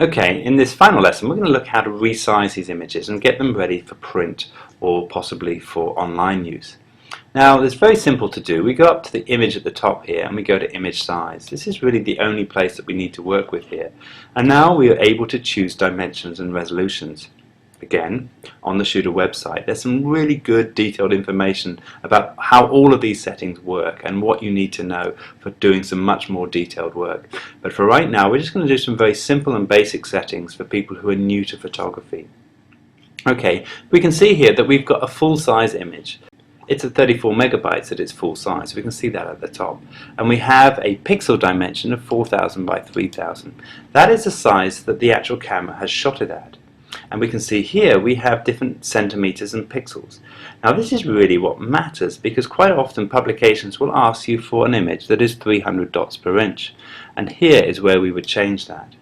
Okay, in this final lesson we're going to look how to resize these images and get them ready for print or possibly for online use. Now it's very simple to do. We go up to the image at the top here and we go to image size. This is really the only place that we need to work with here. And now we are able to choose dimensions and resolutions. Again, on the Shooter website there's some really good detailed information about how all of these settings work and what you need to know for doing some much more detailed work. But for right now we're just going to do some very simple and basic settings for people who are new to photography. Okay, we can see here that we've got a full-size image. It's at 34 megabytes at its full size. We can see that at the top. And we have a pixel dimension of 4000 by 3000. That is the size that the actual camera has shot it at. And we can see here we have different centimeters and pixels. Now this is really what matters, because quite often publications will ask you for an image that is 300 dots per inch. And here is where we would change that.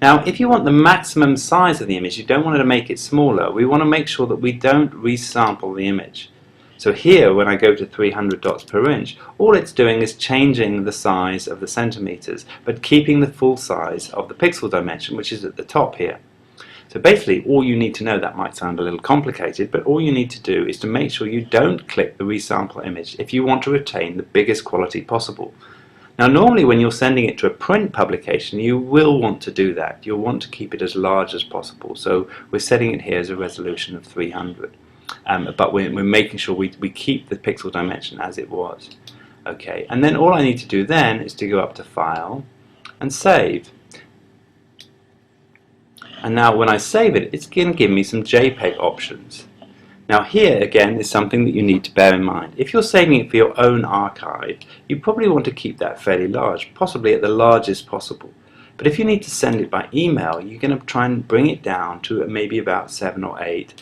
Now if you want the maximum size of the image, you don't want to make it smaller, we want to make sure that we don't resample the image. So here, when I go to 300 dots per inch, all it's doing is changing the size of the centimeters, but keeping the full size of the pixel dimension, which is at the top here. So basically, all you need to know, that might sound a little complicated, but all you need to do is to make sure you don't click the resample image if you want to retain the biggest quality possible. Now normally when you're sending it to a print publication, you will want to do that. You'll want to keep it as large as possible. So we're setting it here as a resolution of 300. But we're making sure we keep the pixel dimension as it was. Okay, and then all I need to do then is to go up to File and Save. And now when I save it, it's going to give me some JPEG options. Now here again is something that you need to bear in mind. If you're saving it for your own archive, you probably want to keep that fairly large, possibly at the largest possible. But if you need to send it by email, you're going to try and bring it down to maybe about 7 or 8.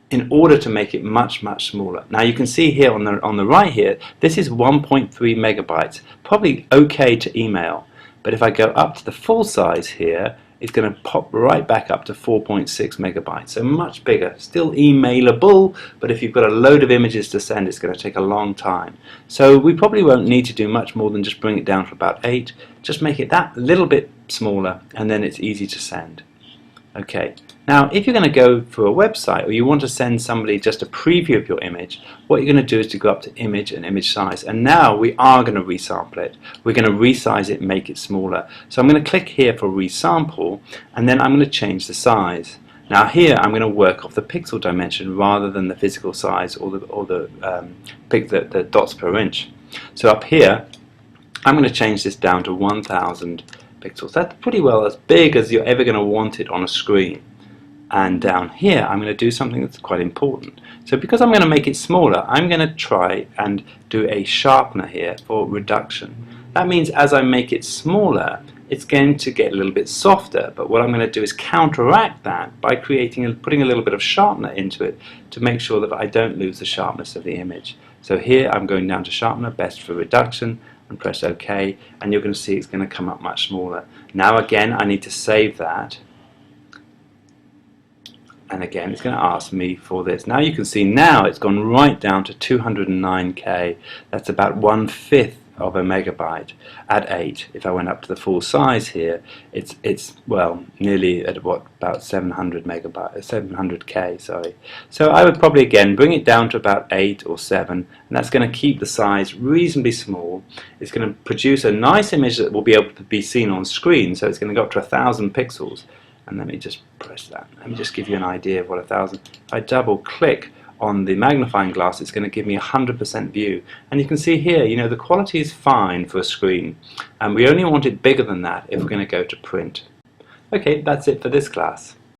In order to make it much smaller. Now you can see here on the right here, this is 1.3 megabytes, probably okay to email. But if I go up to the full size here, it's going to pop right back up to 4.6 megabytes, so much bigger. Still emailable, but if you've got a load of images to send, it's going to take a long time. So we probably won't need to do much more than just bring it down to about 8. Just make it that little bit smaller, and then it's easy to send. Okay. Now if you're going to go for a website or you want to send somebody just a preview of your image, what you're going to do is to go up to Image and Image Size, and now we are going to resample it. We're going to resize it and make it smaller. So I'm going to click here for Resample, and then I'm going to change the size. Now here I'm going to work off the pixel dimension rather than the physical size or the dots per inch. So up here I'm going to change this down to 1000 pixels. That's pretty well as big as you're ever going to want it on a screen. And down here I'm going to do something that's quite important. So because I'm going to make it smaller, I'm going to try and do a sharpener here for reduction. That means as I make it smaller, it's going to get a little bit softer, but what I'm going to do is counteract that by putting a little bit of sharpener into it to make sure that I don't lose the sharpness of the image. So here I'm going down to sharpener, best for reduction, and press OK, and you're going to see it's going to come up much smaller. Now again I need to save that. And again it's going to ask me for this. Now you can see now it's gone right down to 209K. That's about 1/5 of a megabyte at 8. If I went up to the full size here, it's well nearly at about 700K, sorry. So I would probably again bring it down to about 8 or 7, and that's going to keep the size reasonably small. It's going to produce a nice image that will be able to be seen on screen, so it's going to go up to 1000 pixels. And let me just press that. Let me just give you an idea of what 1000. If I double click on the magnifying glass, it's going to give me 100% view. And you can see here, you know, the quality is fine for a screen. And we only want it bigger than that if we're going to go to print. Okay, that's it for this class.